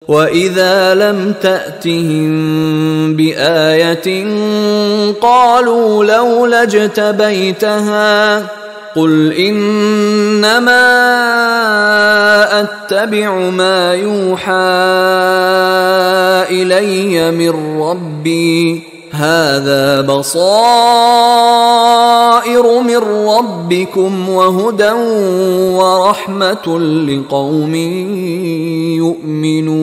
وَإِذَا لَمْ تَأْتِهِم بِآيَةٍ قَالُوا لَوْلَا اجْتَبَيْتَهَا قُلْ إِنَّمَا أَتَّبِعُ مَا يُوحَى إِلَيَّ مِن رَّبِّي هَذَا بَصَائِرُ مِن رَّبِّكُمْ وَهُدًى وَرَحْمَةٌ لِقَوْمٍ يُؤْمِنُونَ۔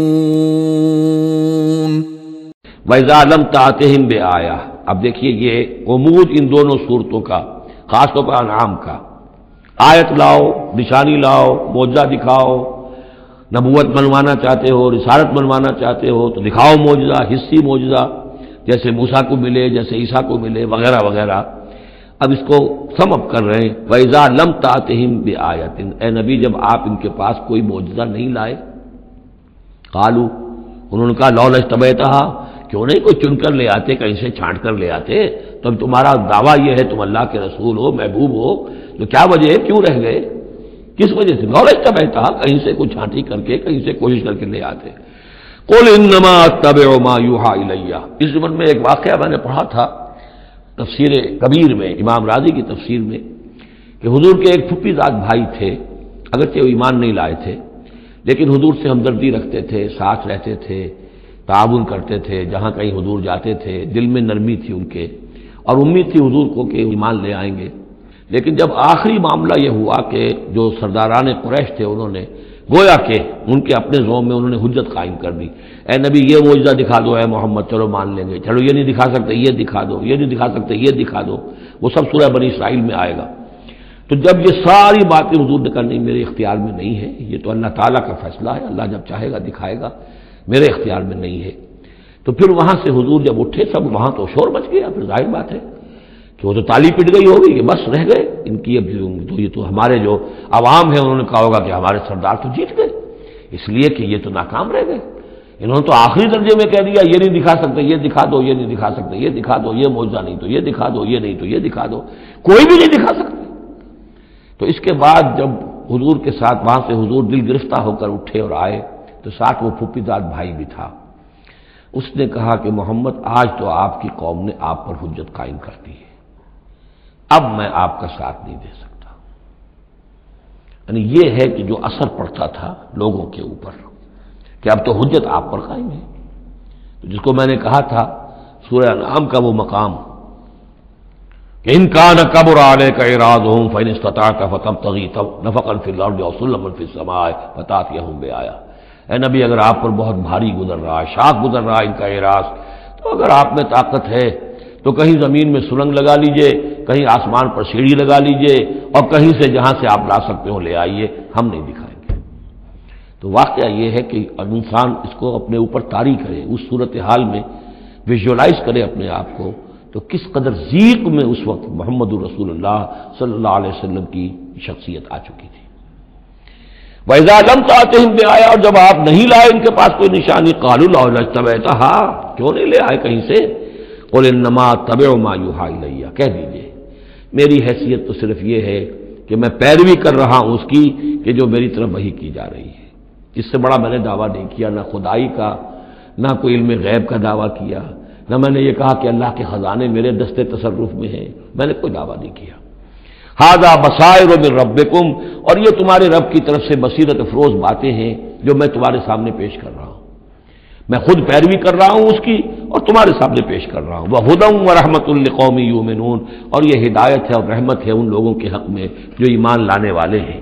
وَإِذَا لَمْ تَأْتِهِم بِآيَةٍ، اب دیکھیے یہ غموض ان دونوں صورتوں کا، خاص طور پر انعام کا، آیت لاؤ، نشانی لاؤ، معجزہ دکھاؤ، نبوت منوانا چاہتے ہو، رسالت منوانا چاہتے ہو تو دکھاؤ معجزہ، حصی معجزہ، جیسے موسیٰ کو ملے، جیسے عیسیٰ کو ملے، وغیرہ وغیرہ۔ اب اس کو سم اپ کر رہے ہیں، وَإِذَا لَمْ تَأْتِهِم بِآيَةٍ، اے نبی جب آپ ان کے پاس کوئی معجزہ نہیں لائے، قالوا، انہوں نے کہا لولا اجتبیتھا، کیوں نہیں کوئی چن کر لے آتے، کہیں سے چھانٹ کر لے آتے، تو اب تمہارا دعویٰ یہ ہے تم اللہ کے رسول ہو، محبوب ہو، تو کیا وجہ ہے، کیوں رہ گئے، کس وجہ سے؟ لولا اجتبیتھا، کہیں سے کوئی چھانٹی کر کے، کہیں سے کوشش کر کے لے آتے۔ قل انما اتبع ما یوحی الی، اس زمن میں ایک واقعہ میں نے پڑھا تھا تفسیر کبیر میں، امام راضی کی تفسیر میں، کہ حضور کے ایک پھپھی زاد بھائی تھے، اگرچہ وہ ایمان نہیں لائے تھے لیکن حضور سے ہمدردی رکھتے تھے، ساتھ رہتے تھے، تعاون کرتے تھے، جہاں کہیں حضور جاتے تھے دل میں نرمی تھی ان کے، اور امید تھی حضور کو کہ ایمان لے آئیں گے۔ لیکن جب آخری معاملہ یہ ہوا کہ جو سرداران قریش تھے انہوں نے گویا کہ ان کے اپنے زوم میں انہوں نے حجت قائم کر دی، اے نبی یہ معجزہ دکھا دو، اے محمد چلو مان لیں گے، چلو یہ نہیں دکھا سکتے یہ دکھا دو، یہ نہیں دکھا سکتے یہ دکھا دو، وہ سب سورہ بنی اسرائیل میں آئے گا۔ تو جب یہ ساری باتیں حضور نے کرنی میرے اختیار میں نہیں ہے، یہ تو اللہ تعالیٰ کا فیصلہ ہے، اللہ جب چاہے گا دکھائے گا، میرے اختیار میں نہیں ہے، تو پھر وہاں سے حضور جب اٹھے سب وہاں تو شور مچ گیا، پھر ظاہر بات ہے کہ وہ تو تالی پٹ گئی ہوگی کہ بس رہ گئے ان کی، اب تو یہ تو ہمارے جو عوام ہیں انہوں نے کہا ہوگا کہ ہمارے سردار تو جیت گئے، اس لیے کہ یہ تو ناکام رہ گئے، انہوں نے تو آخری درجے میں کہہ دیا یہ نہیں دکھا سکتے یہ دکھا دو، یہ نہیں دکھا سکتے یہ دکھا دو، یہ معجزہ نہیں تو یہ دکھا دو، یہ نہیں تو یہ دکھا دو، کوئی بھی نہیں دکھا سکتے۔ تو اس کے بعد جب حضور کے ساتھ وہاں سے حضور دل گرفتہ ہو کر اٹھے اور آئے تو ساتھ وہ پھوپھی زاد بھائی بھی تھا، اس نے کہا کہ محمد آج تو آپ کی قوم نے آپ پر حجت قائم کر دی ہے، اب میں آپ کا ساتھ نہیں دے سکتا۔ یعنی یہ ہے کہ جو اثر پڑتا تھا لوگوں کے اوپر کہ اب تو حجت آپ پر قائم ہے، تو جس کو میں نے کہا تھا سورہ انعام کا وہ مقام کہ ان کان کبر علیک اعراضهم فان استطعت فتبتغي نفقا في الارض او سلما في السماء فتاتيهم بآية، اے نبی اگر آپ پر بہت بھاری گزر رہا ہے، شاق گزر رہا ہے ان کا اعراض، تو اگر آپ میں طاقت ہے تو کہیں زمین میں سرنگ لگا لیجئے، کہیں آسمان پر سیڑھی لگا لیجئے، اور کہیں سے جہاں سے آپ لا سکتے ہو لے آئیے، ہم نہیں دکھائیں گے۔ تو واقعہ یہ ہے کہ انسان اس کو اپنے اوپر طاری کرے، اس صورتحال میں ویژولائز کرے اپنے آپ کو، تو کس قدر ضیق میں اس وقت محمد الرسول اللہ صلی اللہ علیہ وسلم کی شخصیت آ چکی تھی۔ وَإِذَا لَمْ تَأْتِهِم بِآيَةٍ، اور جب آپ نہیں لائے ان کے پاس کوئی نشانی، قَالُوا لَوْلَا اجْتَبَيْتَهَا، کیوں نہیں لے آئے کہیں سے، قُلْ إِنَّمَا أَتَّبِعُ مَا يُوحَى إِلَيَّ، کہہ دیجئے میری حیثیت تو صرف یہ ہے کہ میں پیروی کر رہا ہوں اس کی کہ جو میری طرف وحی کی جا رہی ہے، اس سے بڑا میں نے دعویٰ نہیں کیا، نہ خدائی کا، نہ کوئی علم غیب کا دعویٰ کیا، نہ میں نے یہ کہا کہ اللہ کے خزانے میرے دستے تصرف میں ہیں، میں نے کوئی دعویٰ نہیں کیا۔ ھذا بصائر من ربکم، اور یہ تمہارے رب کی طرف سے بصیرت افروز باتیں ہیں جو میں تمہارے سامنے پیش کر رہا ہوں، میں خود پیروی کر رہا ہوں اس کی اور تمہارے سامنے پیش کر رہا ہوں۔ وَھدًى وَرَحْمَةٌ لِقَوْمٍ يُؤْمِنُونَ، اور یہ ہدایت ہے اور رحمت ہے ان لوگوں کے حق میں جو ایمان لانے والے ہیں۔